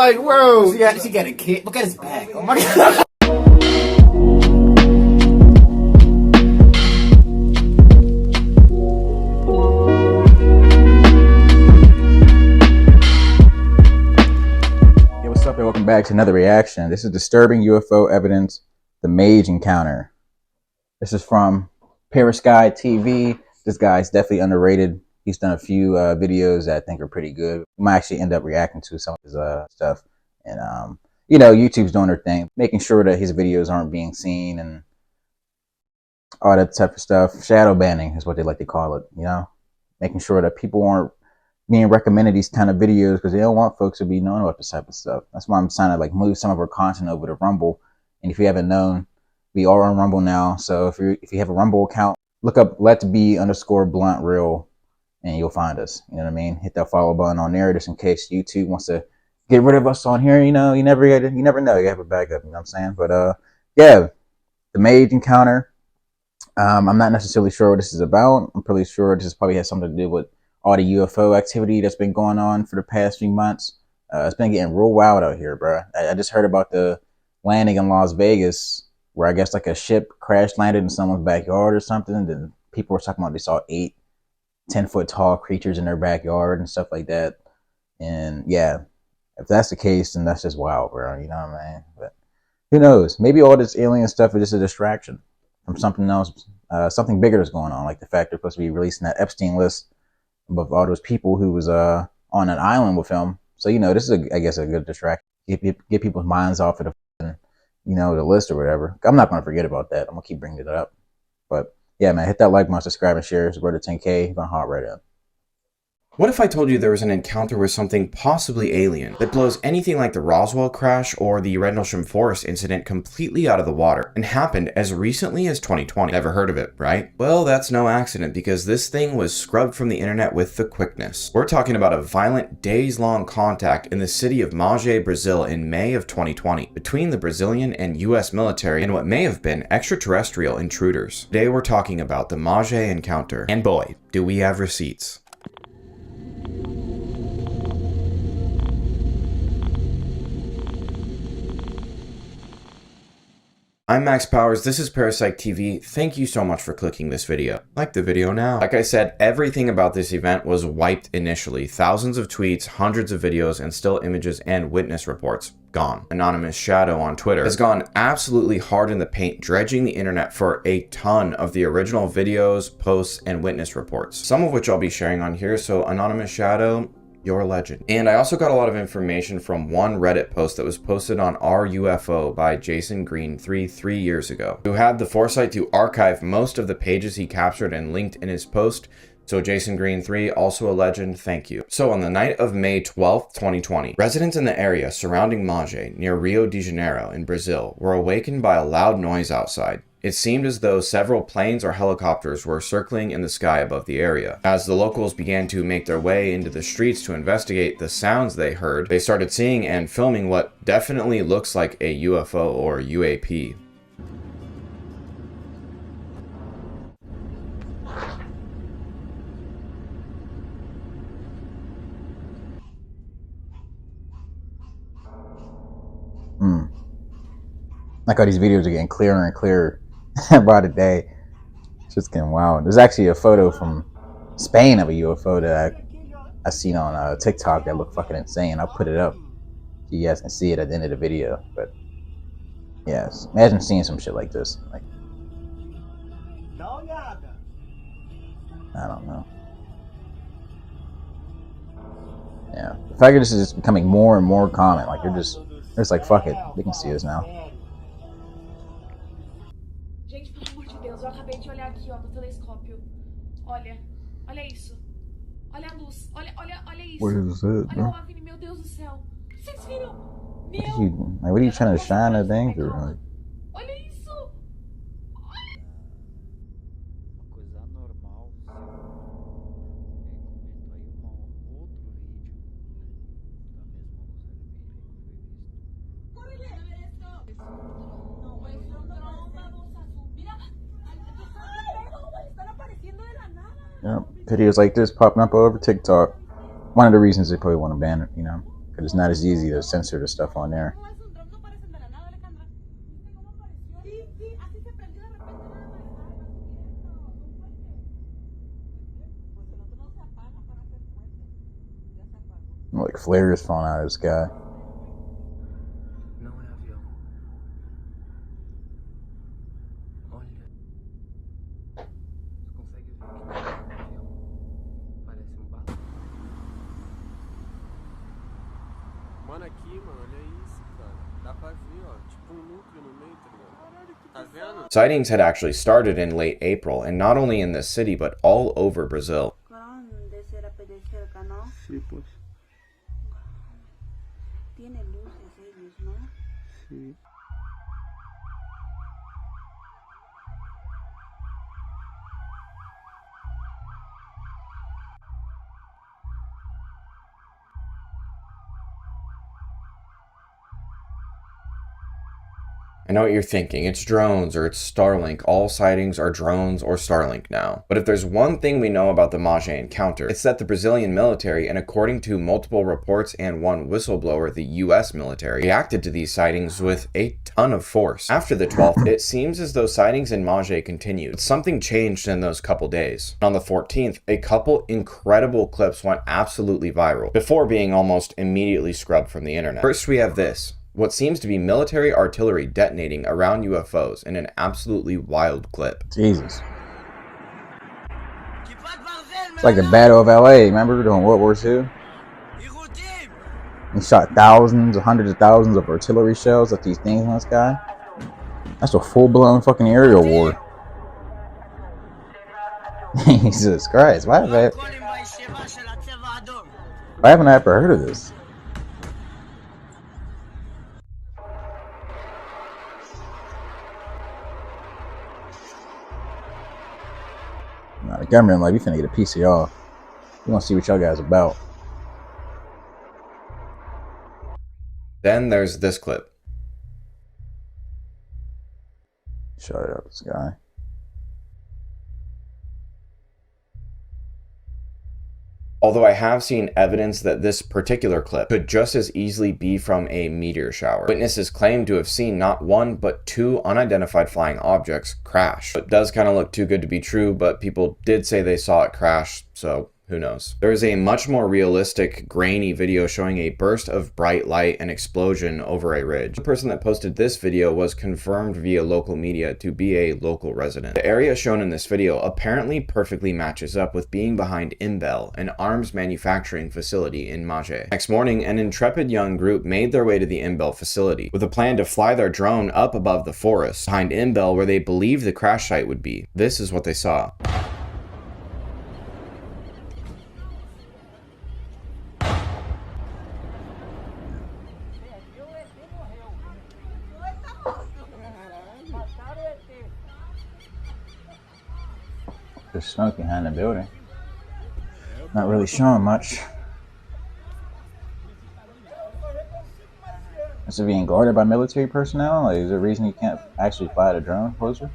like, bro, yeah, she got a kid. Look at his back. Oh my god. Yo, what's up, and welcome back to another reaction. This is disturbing UFO evidence, the Mage encounter. This is from Perisky TV. This guy's definitely underrated. He's done a few videos that I think are pretty good. We might actually end up reacting to some of his stuff. And, you know, YouTube's doing their thing, making sure that his videos aren't being seen and all that type of stuff. Shadow banning is what they like to call it, you know? Making sure that people aren't being recommended these kind of videos because they don't want folks to be knowing about this type of stuff. That's why I'm trying to like move some of our content over to Rumble. And if you haven't known, we are on Rumble now. So if you have a Rumble account, look up @be_blunt_real and you'll find us. You know what I mean? Hit that follow button on there just in case YouTube wants to get rid of us on here. You know, you never know. You have a backup. You know what I'm saying? But yeah, the Mage encounter. I'm not necessarily sure what this is about. I'm pretty sure this probably has something to do with all the UFO activity that's been going on for the past few months. It's been getting real wild out here, bro. I just heard about the landing in Las Vegas where I guess like a ship crash landed in someone's backyard or something. And then people were talking about they saw 8 10-foot tall creatures in their backyard and stuff like that. And yeah, if that's the case, then that's just wild, bro. You know what I mean? But who knows? Maybe all this alien stuff is just a distraction from something else, something bigger is going on, like the fact they're supposed to be releasing that Epstein list of all those people who was on an island with him. So, you know, this is, I guess, a good distraction. Get people's minds off of the, you know, the list or whatever. I'm not going to forget about that. I'm going to keep bringing it up. But yeah, man, hit that like button, subscribe, and share. It's about 10K. You're going to hop right in. What if I told you there was an encounter with something possibly alien that blows anything like the Roswell crash or the Rendlesham Forest incident completely out of the water and happened as recently as 2020? Never heard of it, right? Well, that's no accident because this thing was scrubbed from the internet with the quickness. We're talking about a violent days-long contact in the city of Mage, Brazil in May of 2020 between the Brazilian and US military and what may have been extraterrestrial intruders. Today we're talking about the Mage encounter, and boy, do we have receipts. I'm Max Powers, this is Parasite TV. Thank you so much for clicking this video. Like the video now. Like I said, everything about this event was wiped initially. Thousands of tweets, hundreds of videos, and still images and witness reports. Gone. Anonymous Shadow on Twitter has gone absolutely hard in the paint, dredging the internet for a ton of the original videos, posts, and witness reports. Some of which I'll be sharing on here, so Anonymous Shadow, you're a legend. And I also got a lot of information from one Reddit post that was posted on Our UFO by Jason Green 3 years ago, who had the foresight to archive most of the pages he captured and linked in his post. So Jason Green 3, also a legend, thank you. So on the night of May 12th, 2020, residents in the area surrounding Mage near Rio de Janeiro in Brazil were awakened by a loud noise outside. It seemed as though several planes or helicopters were circling in the sky above the area. As the locals began to make their way into the streets to investigate the sounds they heard, they started seeing and filming what definitely looks like a UFO or UAP. Like how these videos are getting clearer and clearer by the day. It's just getting wild. There's actually a photo from Spain of a UFO that I seen on TikTok that looked fucking insane. I'll put it up so you guys can see it at the end of the video. But yes, imagine seeing some shit like this. Like, I don't know. Yeah, the fact that this is just becoming more and more common. Like they're just like, fuck it, they can see us now. Gente, pelo amor de Deus, eu acabei de olhar aqui, ó, no telescópio. Olha, olha isso. Olha a luz, olha isso. What is it, olha o OVNI, meu Deus do céu. Vocês viram? What are you trying to shine that thing through? Like, olha isso. Uma coisa anormal. Comento aí outra luz que foi visto. yeah, videos like this popping up all over TikTok. One of the reasons they probably want to ban it, you know. Because it's not as easy to censor the stuff on there. Like flares falling out of the sky. Mano, aqui, mano, olha isso, cara. Dá pra ver, ó, tipo núcleo no meio, tá ligado? Tá vendo? Sightings had actually started in late April, and not only in this city, but all over Brazil. Sí, pues. Tiene luces ellos, ¿no? Sí. I know what you're thinking, it's drones or it's Starlink. All sightings are drones or Starlink now. But if there's one thing we know about the Mage encounter, it's that the Brazilian military, and according to multiple reports and one whistleblower, the US military, reacted to these sightings with a ton of force. After the 12th, it seems as though sightings in Mage continued, but something changed in those couple days. On the 14th, a couple incredible clips went absolutely viral, before being almost immediately scrubbed from the internet. First we have this. What seems to be military artillery detonating around UFOs in an absolutely wild clip. Jesus. It's like the Battle of LA, remember during World War II? He shot thousands, hundreds of thousands of artillery shells at these things in the sky. That's a full-blown fucking aerial war. Jesus Christ, why haven't I ever heard of this? Nah, the government like, we finna get a piece of y'all. We wanna see what y'all guys about. Then there's this clip. Shut it up, this guy. Although I have seen evidence that this particular clip could just as easily be from a meteor shower. Witnesses claim to have seen not one, but two unidentified flying objects crash. It does kind of look too good to be true, but people did say they saw it crash, so who knows? There is a much more realistic, grainy video showing a burst of bright light and explosion over a ridge. The person that posted this video was confirmed via local media to be a local resident. The area shown in this video apparently perfectly matches up with being behind Imbel, an arms manufacturing facility in Mage. Next morning, an intrepid young group made their way to the Imbel facility with a plan to fly their drone up above the forest behind Imbel where they believed the crash site would be. This is what they saw. There's smoke behind the building. Not really showing much. Is it being guarded by military personnel? Like, is there a reason you can't actually fly the drone closer?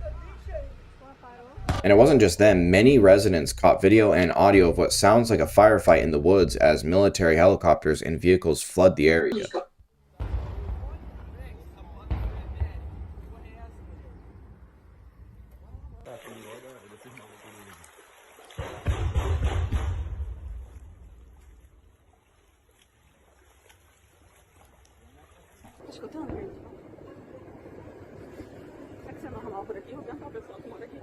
And it wasn't just them. Many residents caught video and audio of what sounds like a firefight in the woods as military helicopters and vehicles flood the area. Tá escutando? Será que isso é normal por aqui? Vou perguntar ao pessoal que mora aqui.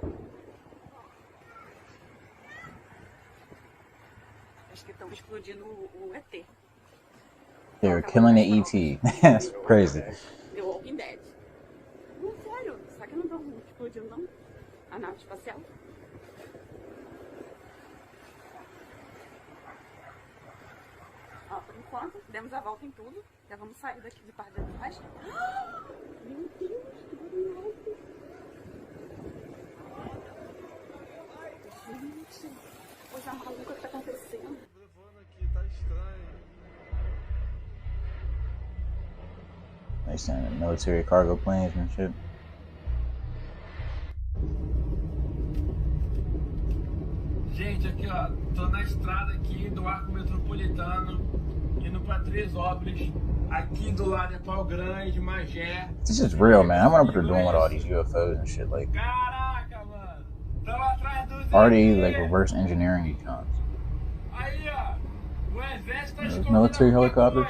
Acho que estão explodindo o ET. They were killing the ET. That's crazy. The Walking Dead. Não, sério. Será que não estão explodindo, não? A nave espacial? Ó, por enquanto, demos a volta em tudo. Já vamos sair daqui de parte de trás. Meu Deus, que barulho alto. Gente, que coisa maluca que tá acontecendo. Levando aqui, tá estranho. They sending military cargo planes and shit. Gente, aqui ó, tô na estrada aqui do arco metropolitano, indo para Tresópolis. Aqui do lado é Pau Grande, Magé. This is real, man. I wonder what they're doing with all these UFOs and shit. Like, Caraca, mano. Tamo atrás dos are they like reverse engineering these guns? Aí, ó. O exército tá Those escondendo military alguma helicopters?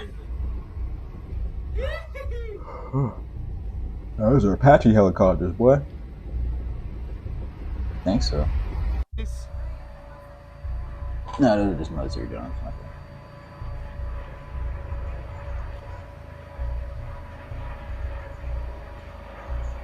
coisa. Those are Apache helicopters, boy. I think so. No, those are just military guns.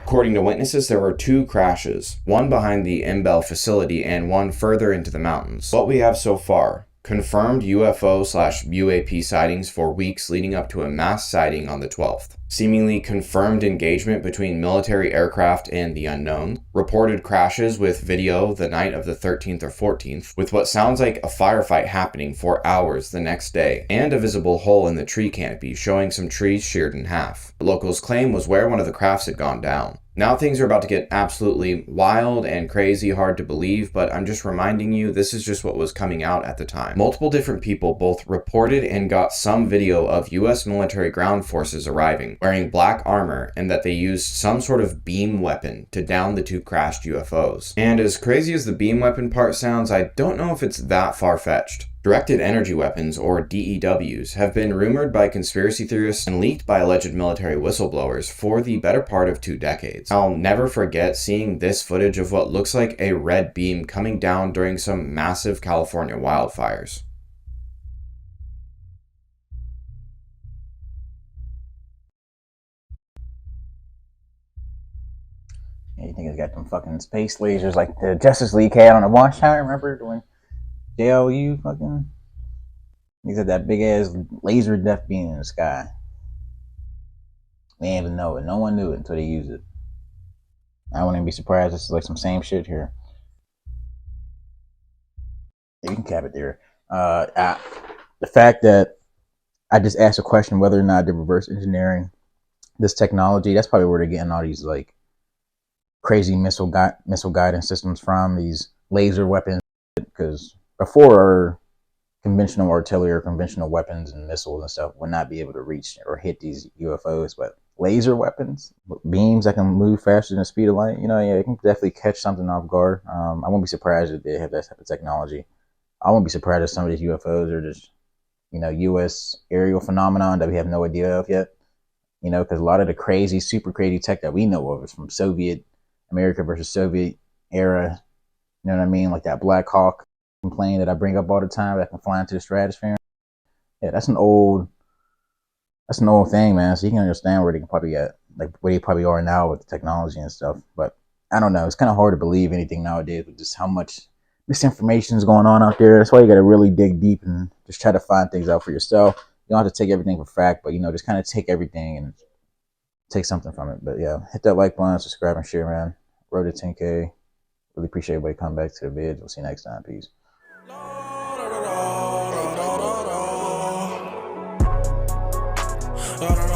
According to witnesses, there were 2 crashes, one behind the Imbel facility and one further into the mountains. What we have so far: confirmed UFO/UAP sightings for weeks leading up to a mass sighting on the 12th. Seemingly confirmed engagement between military aircraft and the unknown. Reported crashes with video the night of the 13th or 14th, with what sounds like a firefight happening for hours the next day, and a visible hole in the tree canopy showing some trees sheared in half. The locals' claim was where one of the crafts had gone down. Now things are about to get absolutely wild and crazy, hard to believe, but I'm just reminding you, this is just what was coming out at the time. Multiple different people both reported and got some video of US military ground forces arriving, wearing black armor, and that they used some sort of beam weapon to down the 2 crashed UFOs. And as crazy as the beam weapon part sounds, I don't know if it's that far-fetched. Directed energy weapons, or DEWs, have been rumored by conspiracy theorists and leaked by alleged military whistleblowers for the better part of 2 decades. I'll never forget seeing this footage of what looks like a red beam coming down during some massive California wildfires. Yeah, you think it's got them fucking space lasers like the Justice League had on the Watchtower? Remember when JLU fucking? He said that big ass laser death beam in the sky. They didn't even know it. No one knew it until they used it. I wouldn't be surprised. This is like some same shit here. Yeah, you can cap it there. The fact that I just asked a question whether or not they're reverse engineering this technology, that's probably where they're getting all these like crazy missile guidance systems from, these laser weapons, because before conventional artillery or conventional weapons and missiles and stuff would not be able to reach or hit these UFOs, but laser weapons, beams that can move faster than the speed of light, you know, yeah, it can definitely catch something off guard. I won't be surprised if they have that type of technology. I won't be surprised if some of these UFOs are just, you know, U.S. aerial phenomenon that we have no idea of yet, you know, because a lot of the crazy, super crazy tech that we know of is from Soviet America versus Soviet era, you know what I mean, like that Black Hawk plane that I bring up all the time that can fly into the stratosphere. Yeah, that's an old thing, man. So you can understand where they can probably get, like where they probably are now with the technology and stuff. But I don't know. It's kind of hard to believe anything nowadays with just how much misinformation is going on out there. That's why you got to really dig deep and just try to find things out for yourself. You don't have to take everything for fact, but you know, just kind of take everything and take something from it. But yeah, hit that like button, subscribe and share, man. Road to 10K. Really appreciate everybody coming back to the vids. We'll see you next time. Peace. La, la,